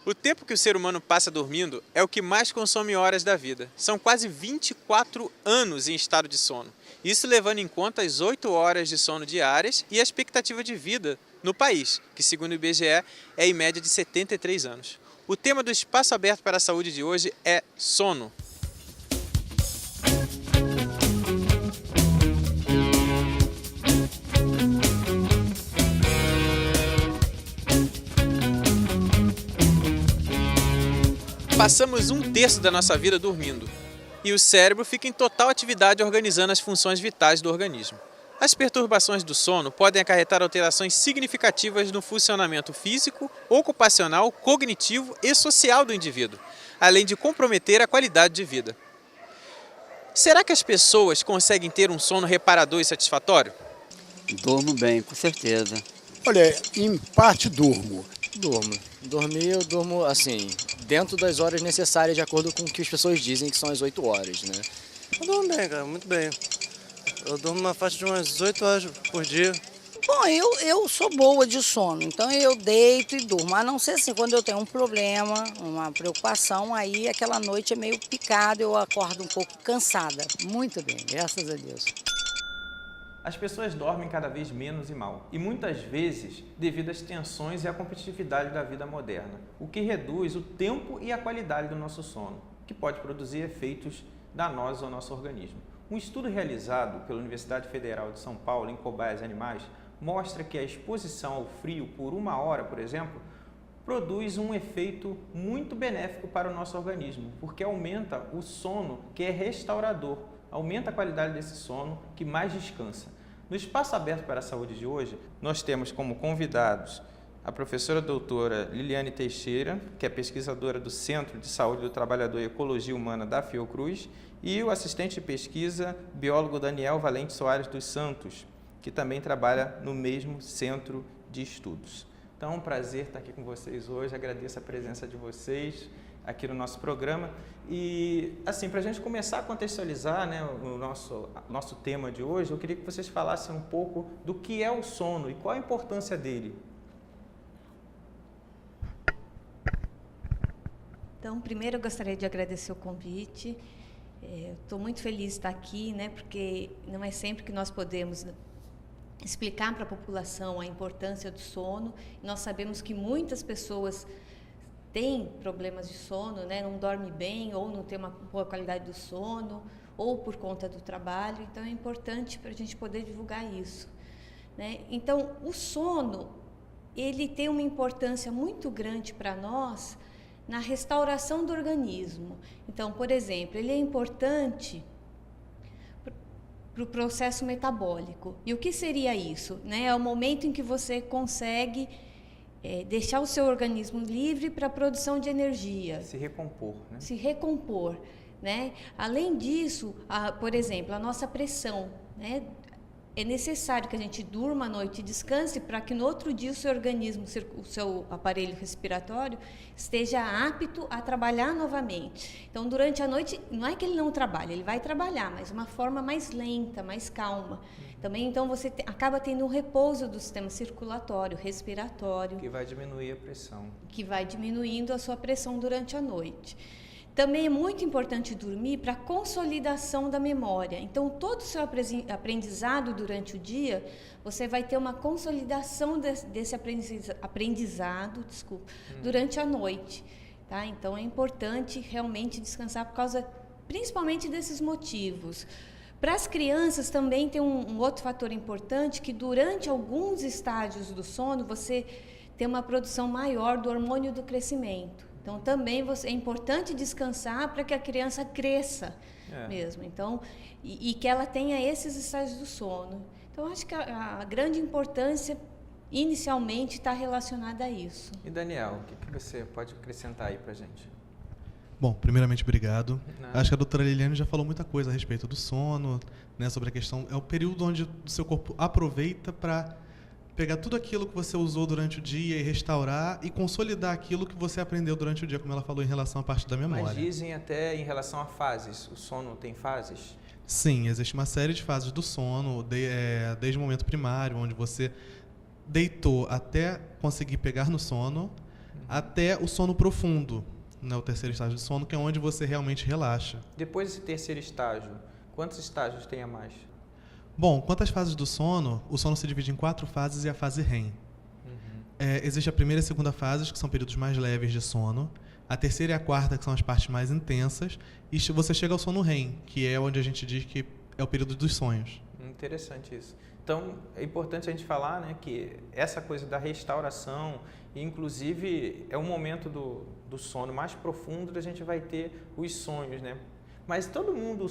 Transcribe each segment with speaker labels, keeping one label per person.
Speaker 1: O tempo que o ser humano passa dormindo é o que mais consome horas da vida. São quase 24 anos em estado de sono. Isso levando em conta as 8 horas de sono diárias e a expectativa de vida no país, que segundo o IBGE é em média de 73 anos. O tema do Espaço Aberto para a Saúde de hoje é sono. Passamos um terço da nossa vida dormindo e o cérebro fica em total atividade organizando as funções vitais do organismo. As perturbações do sono podem acarretar alterações significativas no funcionamento físico, ocupacional, cognitivo e social do indivíduo, além de comprometer a qualidade de vida. Será que as pessoas conseguem ter um sono reparador e satisfatório?
Speaker 2: Durmo bem, com certeza.
Speaker 3: Olha, em parte durmo.
Speaker 4: Dormir, eu durmo assim, dentro das horas necessárias, de acordo com o que as pessoas dizem que são as 8 horas, né?
Speaker 5: Eu durmo bem, cara, muito bem. Eu durmo uma faixa de umas 8 horas por dia.
Speaker 6: Bom, eu sou boa de sono, então eu deito e durmo. A não ser assim, quando eu tenho um problema, uma preocupação, aí aquela noite é meio picada, eu acordo um pouco cansada. Muito bem, graças a Deus.
Speaker 1: As pessoas dormem cada vez menos e mal, e muitas vezes devido às tensões e à competitividade da vida moderna, o que reduz o tempo e a qualidade do nosso sono, que pode produzir efeitos danosos ao nosso organismo. Um estudo realizado pela Universidade Federal de São Paulo em cobaias animais mostra que a exposição ao frio por 1 hora, por exemplo, produz um efeito muito benéfico para o nosso organismo, porque aumenta o sono que é restaurador, aumenta a qualidade desse sono que mais descansa. No Espaço Aberto para a Saúde de hoje, nós temos como convidados a professora doutora Liliane Teixeira, que é pesquisadora do Centro de Saúde do Trabalhador e Ecologia Humana da Fiocruz, e o assistente de pesquisa, biólogo Daniel Valente Soares dos Santos, que também trabalha no mesmo centro de estudos. Então, é um prazer estar aqui com vocês hoje, agradeço a presença de vocês aqui no nosso programa. E, assim, para a gente começar a contextualizar, né, o nosso tema de hoje, eu queria que vocês falassem um pouco do que é o sono e qual a importância dele.
Speaker 7: Então, primeiro eu gostaria de agradecer o convite. Estou muito feliz de estar aqui, né, porque não é sempre que nós podemos explicar para a população a importância do sono. Nós sabemos que muitas pessoas têm problemas de sono, né, não dorme bem ou não tem uma boa qualidade do sono ou por conta do trabalho. Então, é importante para a gente poder divulgar isso, né? Então, o sono, ele tem uma importância muito grande para nós na restauração do organismo. Então, por exemplo, ele é importante para o processo metabólico. E o que seria isso? Né? É o momento em que você consegue deixar o seu organismo livre para a produção de energia.
Speaker 1: Se recompor, né?
Speaker 7: Se recompor, né? Além disso, por exemplo, a nossa pressão, né? É necessário que a gente durma à noite e descanse para que no outro dia o seu organismo, o seu aparelho respiratório, esteja apto a trabalhar novamente. Então, durante a noite, não é que ele não trabalha, ele vai trabalhar, mas de uma forma mais lenta, mais calma. Também, então, você acaba tendo um repouso do sistema circulatório, respiratório.
Speaker 1: Que vai diminuir a pressão.
Speaker 7: Que vai diminuindo a sua pressão durante a noite. Também é muito importante dormir para a consolidação da memória. Então, todo o seu aprendizado durante o dia, você vai ter uma consolidação desse aprendizado, durante a noite. Tá? Então, é importante realmente descansar por causa, principalmente desses motivos. Para as crianças também tem um outro fator importante, que durante alguns estágios do sono, você tem uma produção maior do hormônio do crescimento. Então, também é importante descansar para que a criança cresça mesmo. Então, e que ela tenha esses estágios do sono. Então, acho que a grande importância, inicialmente, está relacionada a isso.
Speaker 1: E, Daniel, o que você pode acrescentar aí para a gente?
Speaker 8: Bom, primeiramente, obrigado. Acho que a doutora Liliane já falou muita coisa a respeito do sono, né, sobre a questão... É o período onde o seu corpo aproveita para pegar tudo aquilo que você usou durante o dia e restaurar e consolidar aquilo que você aprendeu durante o dia, como ela falou em relação à parte da memória.
Speaker 1: Mas dizem até em relação a fases. O sono tem fases?
Speaker 8: Sim, existe uma série de fases do sono, desde o momento primário, onde você deitou até conseguir pegar no sono, até o sono profundo, né, o terceiro estágio de sono, que é onde você realmente relaxa.
Speaker 1: Depois desse terceiro estágio, quantos estágios tem a mais?
Speaker 8: Bom, quanto às fases do sono, o sono se divide em 4 fases e a fase REM. Existe a primeira e a segunda fases, que são períodos mais leves de sono. A terceira e a quarta, que são as partes mais intensas. E você chega ao sono REM, que é onde a gente diz que é o período dos sonhos.
Speaker 1: Interessante isso. Então, é importante a gente falar, né, que essa coisa da restauração, inclusive, é um momento do sono mais profundo, a gente vai ter os sonhos, né? Mas todo mundo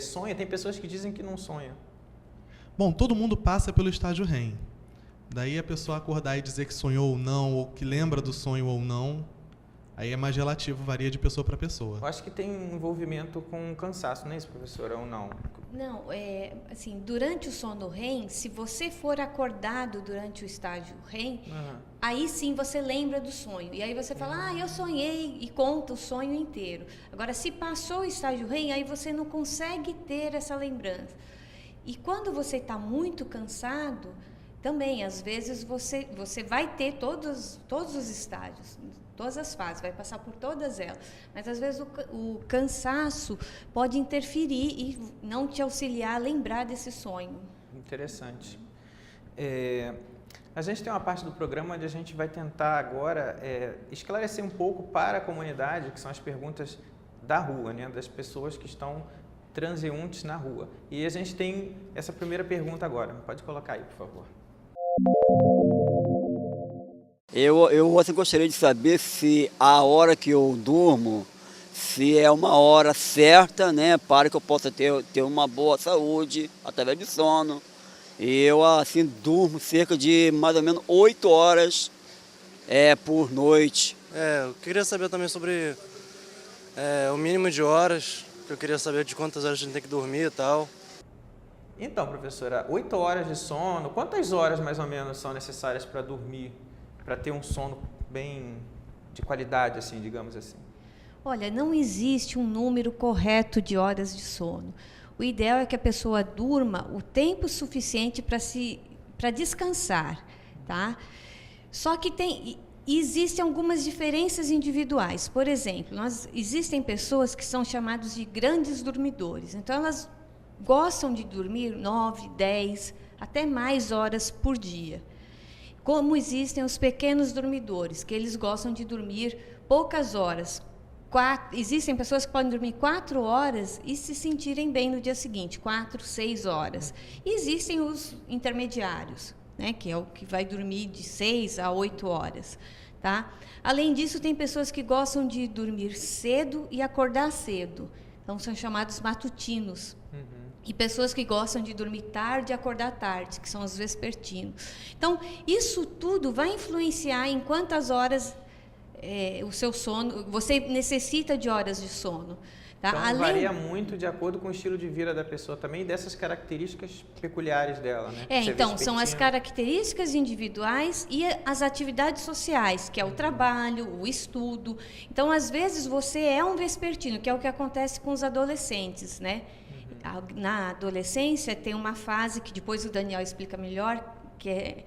Speaker 1: sonha, tem pessoas que dizem que não sonha.
Speaker 8: Bom, todo mundo passa pelo estágio REM. Daí a pessoa acordar e dizer que sonhou ou não, ou que lembra do sonho ou não, aí é mais relativo, varia de pessoa para pessoa.
Speaker 1: Eu acho que tem um envolvimento com cansaço, não é isso, professora, ou não?
Speaker 7: Não, assim, durante o sono REM, se você for acordado durante o estágio REM, aí sim você lembra do sonho. E aí você fala, eu sonhei, e conta o sonho inteiro. Agora, se passou o estágio REM, aí você não consegue ter essa lembrança. E quando você está muito cansado, também, às vezes, você vai ter todos os estágios, todas as fases, vai passar por todas elas. Mas, às vezes, o cansaço pode interferir e não te auxiliar a lembrar desse sonho.
Speaker 1: Interessante. A gente tem uma parte do programa onde a gente vai tentar agora esclarecer um pouco para a comunidade, que são as perguntas da rua, né, das pessoas que estão transeuntes na rua. E a gente tem essa primeira pergunta agora. Pode colocar aí, por favor.
Speaker 2: Eu assim, gostaria de saber se a hora que eu durmo, se é uma hora certa, né, para que eu possa ter uma boa saúde através do sono. Eu assim durmo cerca de mais ou menos 8 horas por noite.
Speaker 5: Eu queria saber também sobre o mínimo de horas, eu queria saber de quantas horas a gente tem que dormir e tal.
Speaker 1: Então, professora, 8 horas de sono, quantas horas mais ou menos são necessárias para dormir, para ter um sono bem de qualidade, assim, digamos assim?
Speaker 7: Olha, não existe um número correto de horas de sono. O ideal é que a pessoa durma o tempo suficiente para descansar, tá? Só que existem algumas diferenças individuais. Por exemplo, existem pessoas que são chamadas de grandes dormidores. Então, elas gostam de dormir 9, 10, até mais horas por dia. Como existem os pequenos dormidores, que eles gostam de dormir poucas horas. Existem pessoas que podem dormir 4 horas e se sentirem bem no dia seguinte, 4, 6 horas. E existem os intermediários, né, que é o que vai dormir de 6 a 8 horas. Tá? Além disso, tem pessoas que gostam de dormir cedo e acordar cedo. Então, são chamados matutinos. E pessoas que gostam de dormir tarde e acordar tarde, que são os vespertinos. Então, isso tudo vai influenciar em quantas horas o seu sono, você necessita de horas de sono. Tá?
Speaker 1: Então, varia muito de acordo com o estilo de vida da pessoa também e dessas características peculiares dela, né?
Speaker 7: Então, são as características individuais e as atividades sociais, que é o trabalho, o estudo. Então, às vezes, você é um vespertino, que é o que acontece com os adolescentes, né? Na adolescência, tem uma fase que depois o Daniel explica melhor, que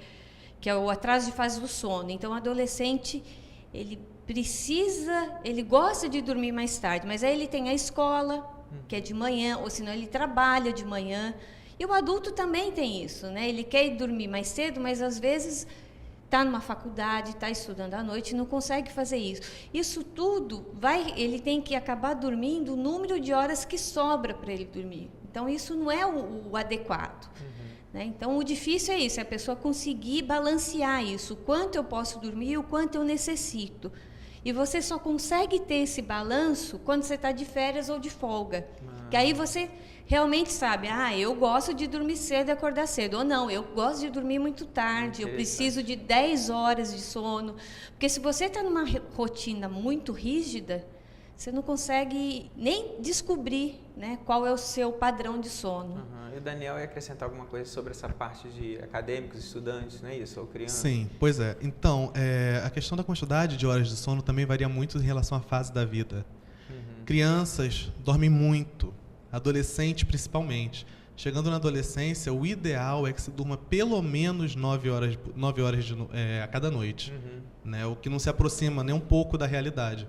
Speaker 7: é o atraso de fase do sono. Então, o adolescente, ele gosta de dormir mais tarde, mas aí ele tem a escola, que é de manhã, ou senão ele trabalha de manhã. E o adulto também tem isso, né? Ele quer dormir mais cedo, mas às vezes está numa faculdade, está estudando à noite e não consegue fazer isso. Isso tudo ele tem que acabar dormindo o número de horas que sobra para ele dormir. Então, isso não é o adequado. Né? Então, o difícil é isso, é a pessoa conseguir balancear isso, o quanto eu posso dormir e o quanto eu necessito. E você só consegue ter esse balanço quando você está de férias ou de folga. Que aí você realmente sabe, eu gosto de dormir cedo e acordar cedo. Ou não, eu gosto de dormir muito tarde, eu preciso de 10 horas de sono. Porque se você está numa rotina muito rígida, você não consegue nem descobrir, né, qual é o seu padrão de sono.
Speaker 1: E o Daniel ia acrescentar alguma coisa sobre essa parte de acadêmicos, estudantes, não é isso? Ou crianças?
Speaker 8: Sim, pois é. Então, a questão da quantidade de horas de sono também varia muito em relação à fase da vida. Crianças dormem muito, adolescente principalmente. Chegando na adolescência, o ideal é que se durma pelo menos 9 horas a cada noite, né? O que não se aproxima nem um pouco da realidade.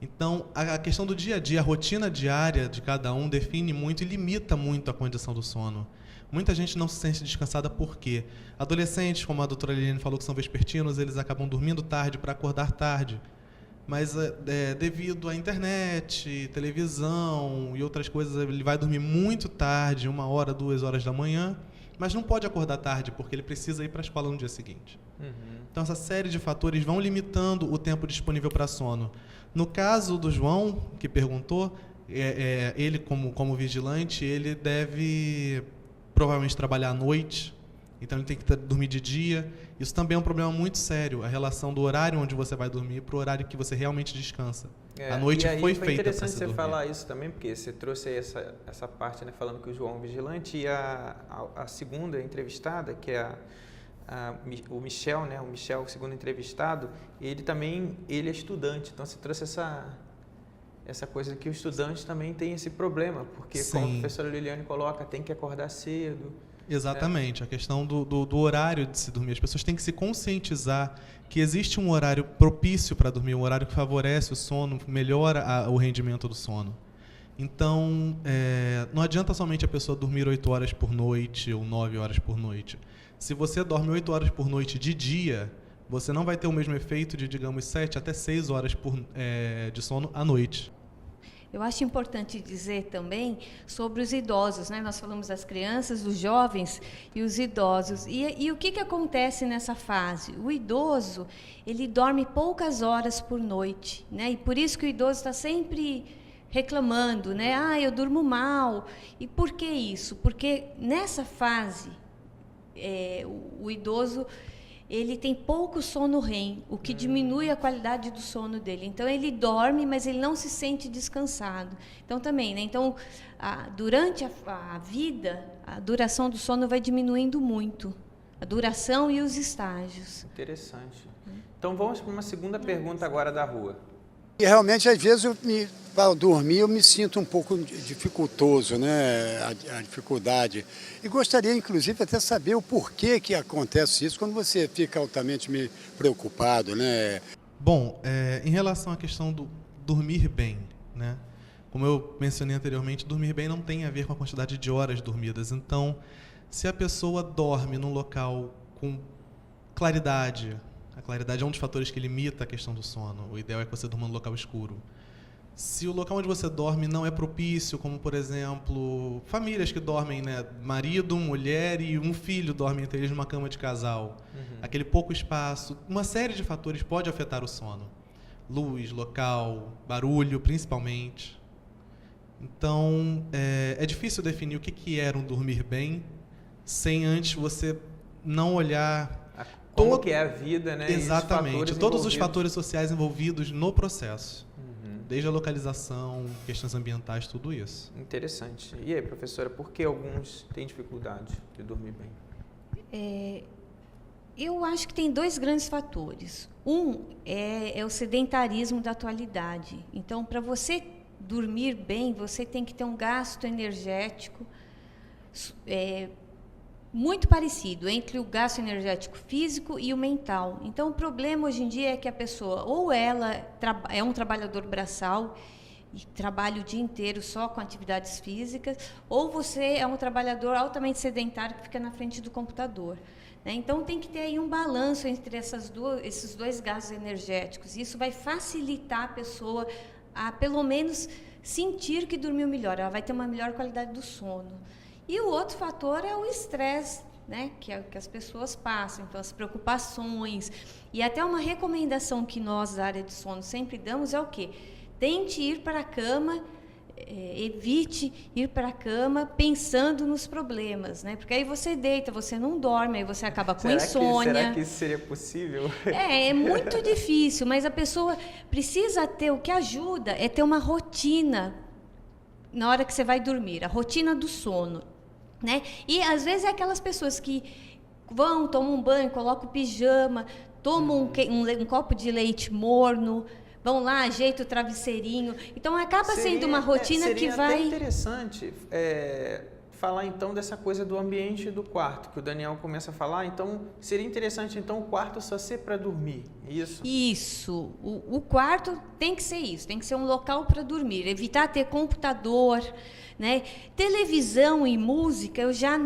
Speaker 8: Então, a questão do dia a dia, a rotina diária de cada um define muito e limita muito a condição do sono. Muita gente não se sente descansada porque adolescentes, como a doutora Liliane falou, que são vespertinos, eles acabam dormindo tarde para acordar tarde. Mas devido à internet, televisão e outras coisas, ele vai dormir muito tarde, 1 hora, 2 horas da manhã, mas não pode acordar tarde porque ele precisa ir para a escola no dia seguinte. Então, essa série de fatores vão limitando o tempo disponível para sono. No caso do João, que perguntou, ele como vigilante, ele deve provavelmente trabalhar à noite, então ele tem que dormir de dia. Isso também é um problema muito sério, a relação do horário onde você vai dormir para o horário que você realmente descansa. A noite foi feita para se dormir.
Speaker 1: É interessante você falar isso também, porque você trouxe aí essa parte, né, falando que o João é um vigilante, e a segunda entrevistada, que é o Michel, né, o segundo entrevistado, ele é estudante, então você trouxe essa coisa que o estudante também tem esse problema, porque como a professora Liliane coloca, tem que acordar cedo.
Speaker 8: Exatamente, a questão do horário de se dormir. As pessoas têm que se conscientizar que existe um horário propício para dormir, um horário que favorece o sono, melhora o rendimento do sono. Então, não adianta somente a pessoa dormir 8 horas por noite ou 9 horas por noite. Se você dorme 8 horas por noite de dia, você não vai ter o mesmo efeito de, digamos, 7 até 6 horas de sono à noite.
Speaker 7: Eu acho importante dizer também sobre os idosos, né? Nós falamos das crianças, dos jovens e os idosos. E o que acontece nessa fase? O idoso, ele dorme poucas horas por noite, né? E por isso que o idoso está sempre reclamando, né? Ah, eu durmo mal. E por que isso? Porque nessa fase, o idoso, ele tem pouco sono REM, o que diminui a qualidade do sono dele. Então, ele dorme, mas ele não se sente descansado. Então, também, né? Então, durante a vida, a duração do sono vai diminuindo muito. A duração e os estágios.
Speaker 1: Interessante. Então, vamos para uma segunda pergunta agora da rua.
Speaker 3: E realmente, às vezes, para dormir, eu me sinto um pouco dificultoso, né? A dificuldade. E gostaria, inclusive, até saber o porquê que acontece isso quando você fica altamente preocupado, né?
Speaker 8: Bom, em relação à questão do dormir bem, né? Como eu mencionei anteriormente, dormir bem não tem a ver com a quantidade de horas dormidas. Então, se a pessoa dorme num local com claridade, a claridade é um dos fatores que limita a questão do sono. O ideal é que você durma num local escuro. Se o local onde você dorme não é propício, como, por exemplo, famílias que dormem, né, marido, mulher e um filho dormem entre eles numa cama de casal, aquele pouco espaço, uma série de fatores pode afetar o sono. Luz, local, barulho, principalmente. Então, é difícil definir o que era um dormir bem sem antes você não olhar
Speaker 1: como que é a vida, né?
Speaker 8: Exatamente, todos os fatores sociais envolvidos no processo. Desde a localização, questões ambientais, tudo isso.
Speaker 1: Interessante. E aí, professora, por que alguns têm dificuldade de dormir bem?
Speaker 7: Eu acho que tem 2 grandes fatores. Um é o sedentarismo da atualidade. Então, para você dormir bem, você tem que ter um gasto energético muito parecido entre o gasto energético físico e o mental. Então, o problema hoje em dia é que a pessoa, ou ela é um trabalhador braçal e trabalha o dia inteiro só com atividades físicas, ou você é um trabalhador altamente sedentário que fica na frente do computador, né? Então, tem que ter aí um balanço entre esses 2 gastos energéticos. Isso vai facilitar a pessoa a, pelo menos, sentir que dormiu melhor. Ela vai ter uma melhor qualidade do sono. E o outro fator é o estresse, né, que as pessoas passam, então as preocupações. E até uma recomendação que nós, da área de sono, sempre damos é o quê? Tente ir para a cama, evite ir para a cama pensando nos problemas, né? Porque aí você deita, você não dorme, aí você acaba com insônia.
Speaker 1: Será que isso seria possível?
Speaker 7: É muito difícil, mas a pessoa precisa ter, o que ajuda é ter uma rotina na hora que você vai dormir, a rotina do sono, né? E às vezes é aquelas pessoas que tomam um banho, colocam o pijama, tomam um copo de leite morno, vão lá, ajeitam o travesseirinho. Então acaba sendo uma rotina que vai...
Speaker 1: Seria interessante falar então dessa coisa do ambiente do quarto, que o Daniel começa a falar. Então, seria interessante então o quarto só ser para dormir, isso?
Speaker 7: Isso. O quarto tem que ser isso, tem que ser um local para dormir. Evitar ter computador, né? Televisão e música, eu já...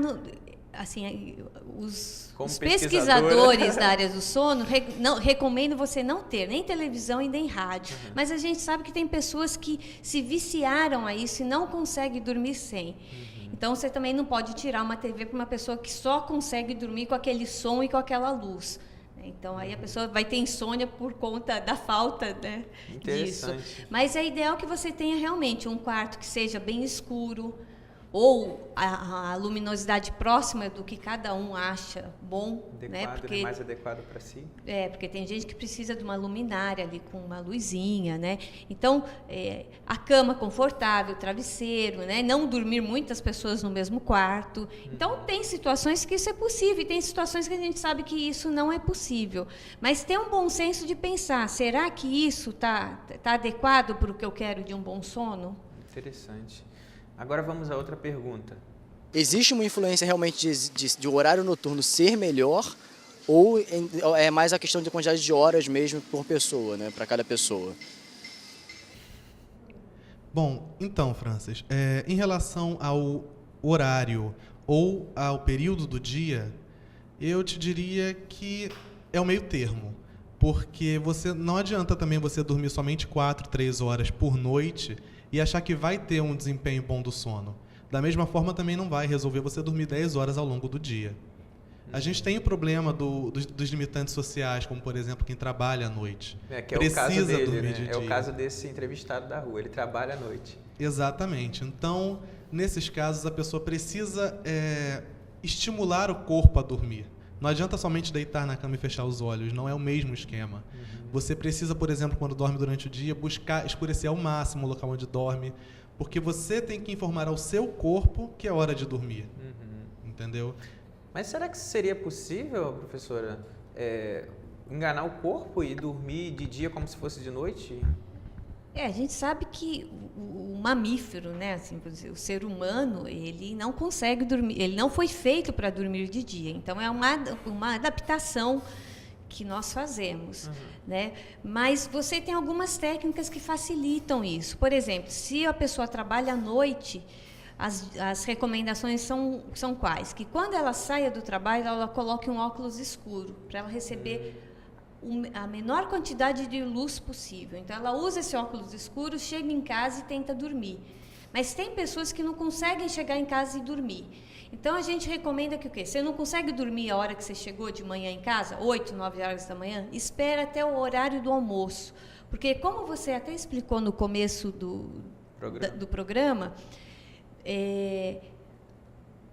Speaker 7: Assim, os pesquisadores da área do sono recomendam você não ter nem televisão e nem rádio. Mas a gente sabe que tem pessoas que se viciaram a isso e não conseguem dormir sem. Então, você também não pode tirar uma TV para uma pessoa que só consegue dormir com aquele som e com aquela luz. Então, aí a pessoa vai ter insônia por conta da falta, né, disso. Mas é ideal que você tenha realmente um quarto que seja bem escuro, ou a luminosidade próxima do que cada um acha bom, né? Porque
Speaker 1: mais adequado para si.
Speaker 7: Porque tem gente que precisa de uma luminária ali com uma luzinha, né? Então, a cama confortável, travesseiro, né? Não dormir muitas pessoas no mesmo quarto. Então, tem situações que isso é possível e tem situações que a gente sabe que isso não é possível. Mas ter um bom senso de pensar, será que isso tá adequado para o que eu quero de um bom sono?
Speaker 1: Interessante. Agora vamos a outra pergunta.
Speaker 4: Existe uma influência realmente de horário noturno ser melhor ou é mais a questão de quantidade de horas mesmo por pessoa, né, para cada pessoa?
Speaker 8: Bom, então, Francis, em relação ao horário ou ao período do dia, eu te diria que é o meio termo, porque não adianta também você dormir somente 4, 3 horas por noite e achar que vai ter um desempenho bom do sono. Da mesma forma, também não vai resolver você dormir 10 horas ao longo do dia. A gente tem o problema dos limitantes sociais, como, por exemplo, quem trabalha à noite.
Speaker 1: Que é o caso dele, né? É o caso desse entrevistado da rua, ele trabalha à noite.
Speaker 8: Exatamente. Então, nesses casos, a pessoa precisa estimular o corpo a dormir. Não adianta somente deitar na cama e fechar os olhos, não é o mesmo esquema. Você precisa, por exemplo, quando dorme durante o dia, buscar escurecer ao máximo o local onde dorme, porque você tem que informar ao seu corpo que é hora de dormir. Entendeu?
Speaker 1: Mas será que seria possível, professora, enganar o corpo e dormir de dia como se fosse de noite?
Speaker 7: A gente sabe que o mamífero, né, assim, o ser humano, ele não consegue dormir, ele não foi feito para dormir de dia. Então, é uma adaptação que nós fazemos, né? Mas você tem algumas técnicas que facilitam isso. Por exemplo, se a pessoa trabalha à noite, as recomendações são quais? Que quando ela saia do trabalho, ela coloque um óculos escuro, para ela receber a menor quantidade de luz possível. Então, ela usa esse óculos escuro, chega em casa e tenta dormir. Mas tem pessoas que não conseguem chegar em casa e dormir. Então, a gente recomenda que o quê? Você não consegue dormir a hora que você chegou de manhã em casa, 8, 9 horas da manhã? Espera até o horário do almoço. Porque, como você até explicou no começo do programa,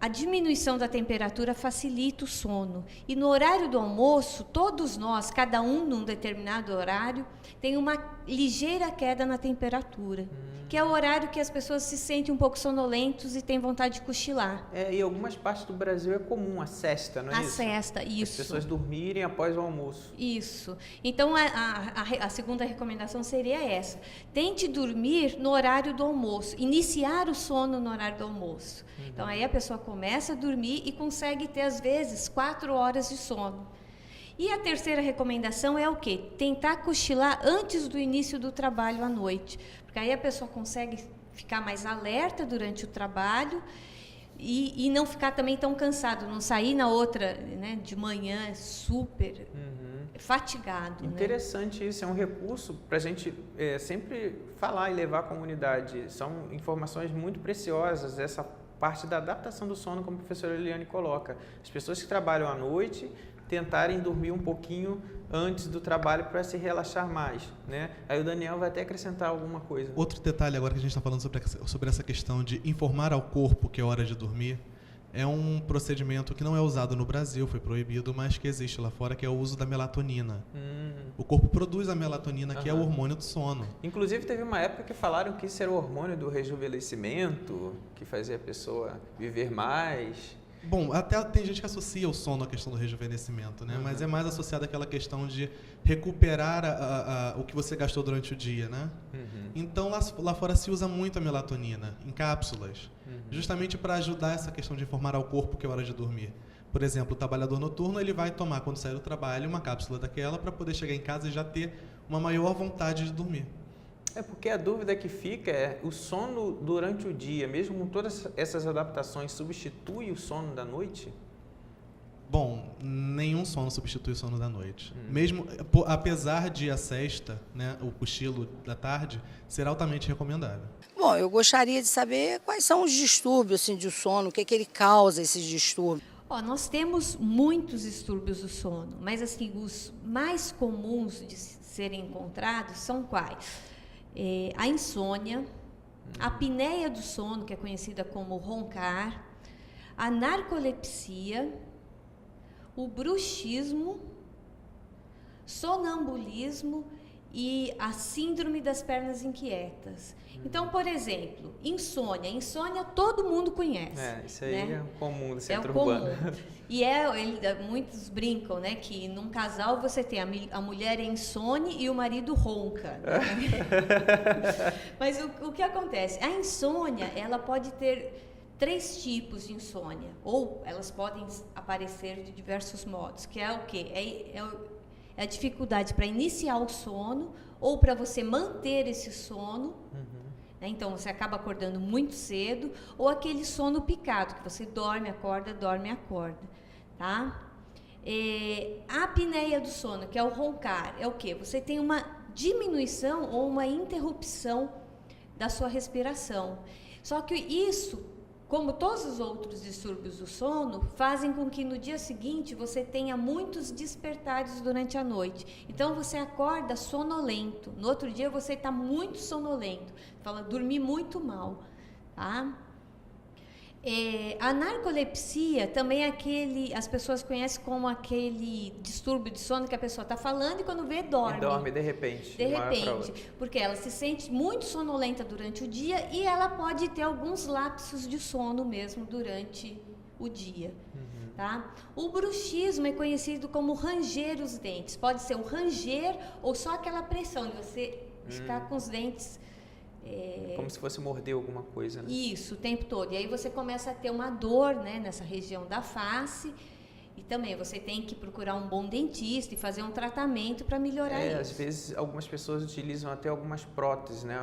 Speaker 7: a diminuição da temperatura facilita o sono. E no horário do almoço, todos nós, cada um num determinado horário, tem uma ligeira queda na temperatura, que é o horário que as pessoas se sentem um pouco sonolentos e têm vontade de cochilar.
Speaker 1: Em algumas partes do Brasil é comum a sesta, não é isso?
Speaker 7: A sesta, isso.
Speaker 1: As pessoas dormirem após o almoço.
Speaker 7: Isso. Então, a segunda recomendação seria essa. Tente dormir no horário do almoço, iniciar o sono no horário do almoço. Então, aí a pessoa começa a dormir e consegue ter, às vezes, 4 horas de sono. E a terceira recomendação é o quê? Tentar cochilar antes do início do trabalho à noite. Porque aí a pessoa consegue ficar mais alerta durante o trabalho e não ficar também tão cansado, não sair na outra, né, de manhã super fatigado.
Speaker 1: Interessante, né? Isso, é um recurso para a gente sempre falar e levar à comunidade. São informações muito preciosas, essa parte da adaptação do sono, como a professora Eliane coloca. As pessoas que trabalham à noite tentarem dormir um pouquinho antes do trabalho para se relaxar mais, né? Aí o Daniel vai até acrescentar alguma coisa.
Speaker 8: Outro detalhe agora que a gente está falando sobre essa questão de informar ao corpo que é hora de dormir, é um procedimento que não é usado no Brasil, foi proibido, mas que existe lá fora, que é o uso da melatonina. O corpo produz a melatonina, que é o hormônio do sono.
Speaker 1: Inclusive, teve uma época que falaram que isso era o hormônio do rejuvenescimento, que fazia a pessoa viver mais.
Speaker 8: Bom, até tem gente que associa o sono à questão do rejuvenescimento, né? Mas é mais associado àquela questão de recuperar o que você gastou durante o dia, né? Então, lá fora se usa muito a melatonina, em cápsulas, justamente para ajudar essa questão de informar ao corpo que é hora de dormir. Por exemplo, o trabalhador noturno, ele vai tomar, quando sair do trabalho, uma cápsula daquela para poder chegar em casa e já ter uma maior vontade de dormir.
Speaker 1: É porque a dúvida que fica é, o sono durante o dia, mesmo com todas essas adaptações, substitui o sono da noite?
Speaker 8: Bom, nenhum sono substitui o sono da noite. Mesmo, apesar de a sesta, né, o cochilo da tarde, ser altamente recomendável.
Speaker 6: Bom, eu gostaria de saber quais são os distúrbios assim, de sono, o que ele causa, esses distúrbios.
Speaker 7: Nós temos muitos distúrbios do sono, mas assim, os mais comuns de serem encontrados são quais? A insônia, a apneia do sono, que é conhecida como roncar, a narcolepsia, o bruxismo, sonambulismo e a síndrome das pernas inquietas. Então, por exemplo, insônia. Insônia todo mundo conhece.
Speaker 1: Isso aí, né? É comum do centro
Speaker 7: urbano.
Speaker 1: Comum.
Speaker 7: E muitos brincam, né, que num casal você tem a mulher é insone e o marido ronca. Né? Mas o que acontece? A insônia, ela pode ter 3 tipos de insônia, ou elas podem aparecer de diversos modos, que é o quê? É a dificuldade para iniciar o sono ou para você manter esse sono. Né? Então, você acaba acordando muito cedo, ou aquele sono picado, que você dorme, acorda, tá? A apneia do sono, que é o roncar, é o quê? Você tem uma diminuição ou uma interrupção da sua respiração. Só que isso, como todos os outros distúrbios do sono, fazem com que no dia seguinte você tenha muitos despertares durante a noite. Então você acorda sonolento. No outro dia você está muito sonolento. Fala, dormi muito mal. Tá? A narcolepsia também é as pessoas conhecem como aquele distúrbio de sono que a pessoa está falando e quando vê, dorme.
Speaker 1: E dorme de repente.
Speaker 7: De repente, porque ela se sente muito sonolenta durante o dia e ela pode ter alguns lapsos de sono mesmo durante o dia. Tá? O bruxismo é conhecido como ranger os dentes. Pode ser o ranger ou só aquela pressão de você ficar com os dentes...
Speaker 1: Como se fosse morder alguma coisa, né?
Speaker 7: Isso, o tempo todo. E aí você começa a ter uma dor, né, nessa região da face. E também você tem que procurar um bom dentista e fazer um tratamento para melhorar isso.
Speaker 1: Às vezes algumas pessoas utilizam até algumas próteses, né?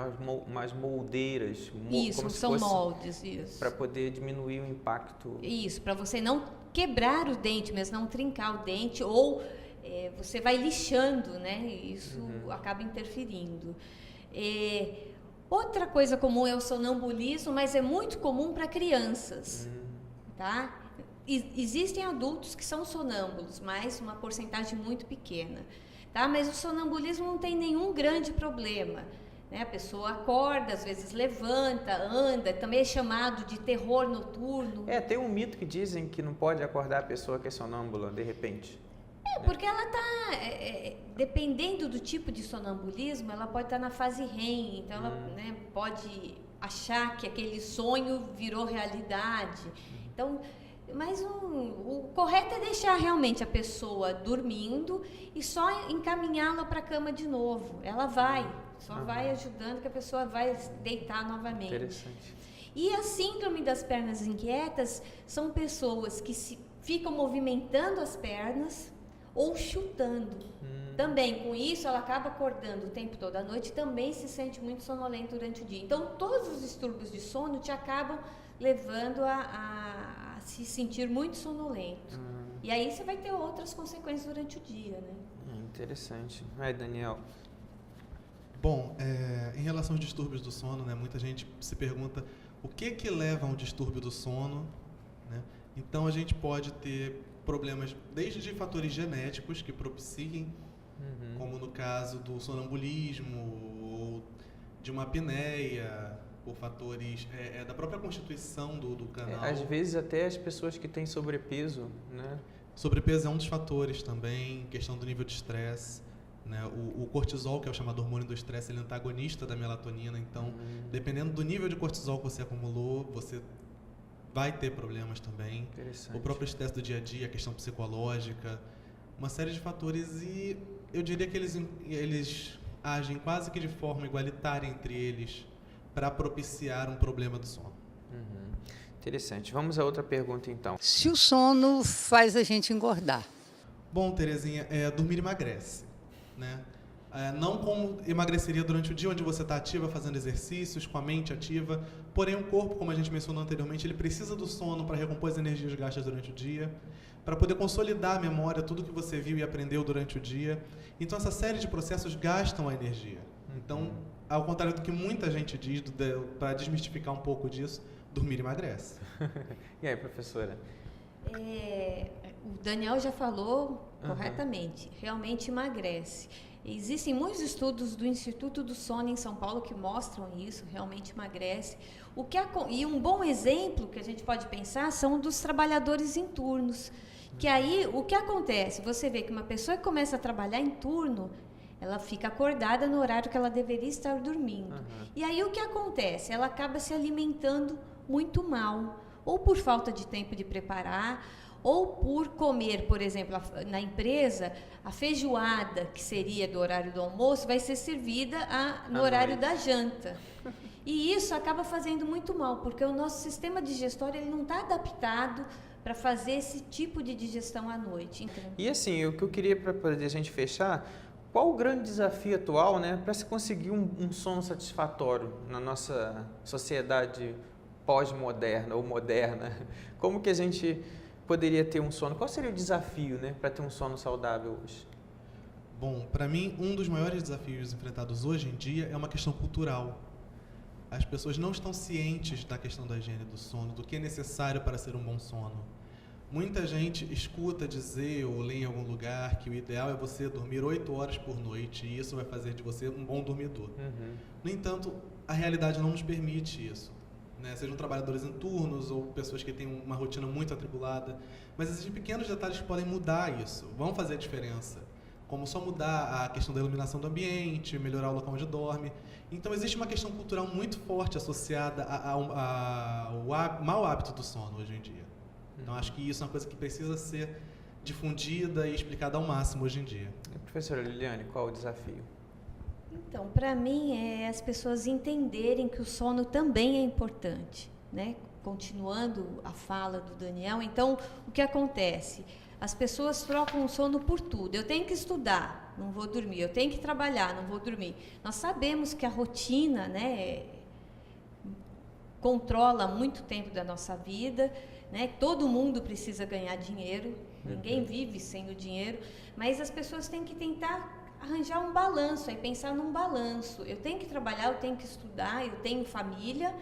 Speaker 1: Umas moldeiras.
Speaker 7: Isso, são moldes, isso.
Speaker 1: Para poder diminuir o impacto.
Speaker 7: Isso, para você não quebrar o dente, mas não trincar o dente, ou você vai lixando, né? E isso acaba interferindo. Outra coisa comum é o sonambulismo, mas é muito comum para crianças, tá? Existem adultos que são sonâmbulos, mas uma porcentagem muito pequena, tá? Mas o sonambulismo não tem nenhum grande problema, né? A pessoa acorda, às vezes levanta, anda, também é chamado de terror noturno.
Speaker 1: Tem um mito que dizem que não pode acordar a pessoa que é sonâmbula de repente.
Speaker 7: Porque ela está, dependendo do tipo de sonambulismo, ela pode estar na fase REM, então ela, né, pode achar que aquele sonho virou realidade. Então, mas o correto é deixar realmente a pessoa dormindo e só encaminhá-la para a cama de novo. Ela vai ajudando que a pessoa vai deitar novamente.
Speaker 1: Interessante.
Speaker 7: E a síndrome das pernas inquietas são pessoas que ficam movimentando as pernas ou chutando. Também, com isso, ela acaba acordando o tempo todo à noite e também se sente muito sonolenta durante o dia. Então, todos os distúrbios de sono te acabam levando a se sentir muito sonolento. E aí você vai ter outras consequências durante o dia, né?
Speaker 1: Interessante. Aí, Daniel.
Speaker 8: Bom, em relação aos distúrbios do sono, né, muita gente se pergunta o que leva a um distúrbio do sono, né? Então, a gente pode ter problemas desde fatores genéticos que propiciem, como no caso do sonambulismo ou de uma apneia, por fatores da própria constituição do canal.
Speaker 1: Às vezes até as pessoas que têm sobrepeso, né?
Speaker 8: Sobrepeso é um dos fatores também, questão do nível de estresse. Né? O cortisol, que é o chamado hormônio do estresse, ele é antagonista da melatonina, então, dependendo do nível de cortisol que você acumulou, você vai ter problemas também.
Speaker 1: Interessante.
Speaker 8: O próprio estresse do dia a dia, a questão psicológica, uma série de fatores, e eu diria que eles agem quase que de forma igualitária entre eles para propiciar um problema do sono.
Speaker 1: Interessante. Vamos a outra pergunta, então.
Speaker 9: Se o sono faz a gente engordar.
Speaker 8: Bom, Terezinha, dormir emagrece, né? Não como emagreceria durante o dia, onde você está ativa, fazendo exercícios, com a mente ativa, porém o corpo, como a gente mencionou anteriormente, ele precisa do sono para recompor as energias gastas durante o dia, para poder consolidar a memória, tudo que você viu e aprendeu durante o dia. Então, essa série de processos gastam a energia. Então, ao contrário do que muita gente diz, para desmistificar um pouco disso, dormir emagrece.
Speaker 1: E aí, professora?
Speaker 7: O Daniel já falou corretamente, realmente emagrece. Existem muitos estudos do Instituto do Sono em São Paulo que mostram isso, realmente emagrece. E um bom exemplo que a gente pode pensar são dos trabalhadores em turnos. Que aí, o que acontece? Você vê que uma pessoa que começa a trabalhar em turno, ela fica acordada no horário que ela deveria estar dormindo. E aí, o que acontece? Ela acaba se alimentando muito mal, ou por falta de tempo de preparar, ou por comer, por exemplo, na empresa, a feijoada, que seria do horário do almoço, vai ser servida no horário da janta. E isso acaba fazendo muito mal, porque o nosso sistema digestório ele não está adaptado para fazer esse tipo de digestão à noite. Então,
Speaker 1: E assim, o que eu queria, para poder a gente fechar, qual o grande desafio atual, né, para se conseguir um sono satisfatório na nossa sociedade pós-moderna ou moderna? Como que a gente poderia ter um sono? Qual seria o desafio, né, para ter um sono saudável hoje?
Speaker 8: Bom, para mim, um dos maiores desafios enfrentados hoje em dia é uma questão cultural. As pessoas não estão cientes da questão da higiene do sono, do que é necessário para ser um bom sono. Muita gente escuta dizer ou lê em algum lugar que o ideal é você dormir 8 horas por noite e isso vai fazer de você um bom dormidor. No entanto, a realidade não nos permite isso. Sejam trabalhadores em turnos ou pessoas que têm uma rotina muito atribulada, mas existem pequenos detalhes que podem mudar isso, vão fazer a diferença, como só mudar a questão da iluminação do ambiente, melhorar o local onde dorme. Então existe uma questão cultural muito forte associada ao mau hábito do sono hoje em dia. Então acho que isso é uma coisa que precisa ser difundida e explicada ao máximo hoje em dia.
Speaker 1: Professora Liliane, qual o desafio?
Speaker 7: Então, para mim, é as pessoas entenderem que o sono também é importante, né? Continuando a fala do Daniel, então, o que acontece? As pessoas trocam o sono por tudo. Eu tenho que estudar, não vou dormir. Eu tenho que trabalhar, não vou dormir. Nós sabemos que a rotina, né, controla muito tempo da nossa vida, né? Todo mundo precisa ganhar dinheiro, ninguém vive sem o dinheiro, mas as pessoas têm que tentar arranjar um balanço, aí pensar num balanço. Eu tenho que trabalhar, eu tenho que estudar, eu tenho família,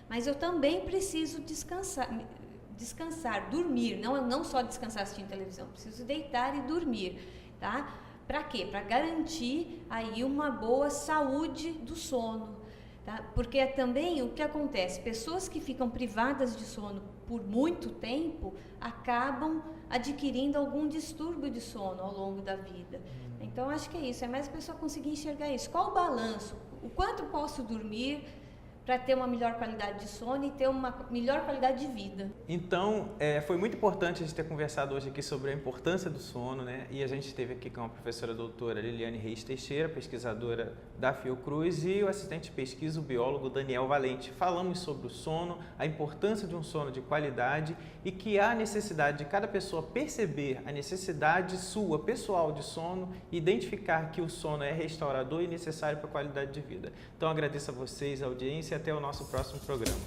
Speaker 7: mas eu também preciso descansar, dormir, não só descansar assistindo televisão, preciso deitar e dormir, tá? Para quê? Para garantir aí uma boa saúde do sono, tá? Porque também o que acontece, pessoas que ficam privadas de sono por muito tempo acabam adquirindo algum distúrbio de sono ao longo da vida. Então, acho que é isso, é mais a pessoa conseguir enxergar isso. Qual o balanço? O quanto posso dormir para ter uma melhor qualidade de sono e ter uma melhor qualidade de vida?
Speaker 1: Então, foi muito importante a gente ter conversado hoje aqui sobre a importância do sono, né? E a gente esteve aqui com a professora doutora Liliane Reis Teixeira, pesquisadora da Fiocruz, e o assistente de pesquisa, o biólogo Daniel Valente. Falamos sobre o sono, a importância de um sono de qualidade e que há necessidade de cada pessoa perceber a necessidade sua, pessoal, de sono e identificar que o sono é restaurador e necessário para a qualidade de vida. Então, agradeço a vocês, a audiência, e até o nosso próximo programa.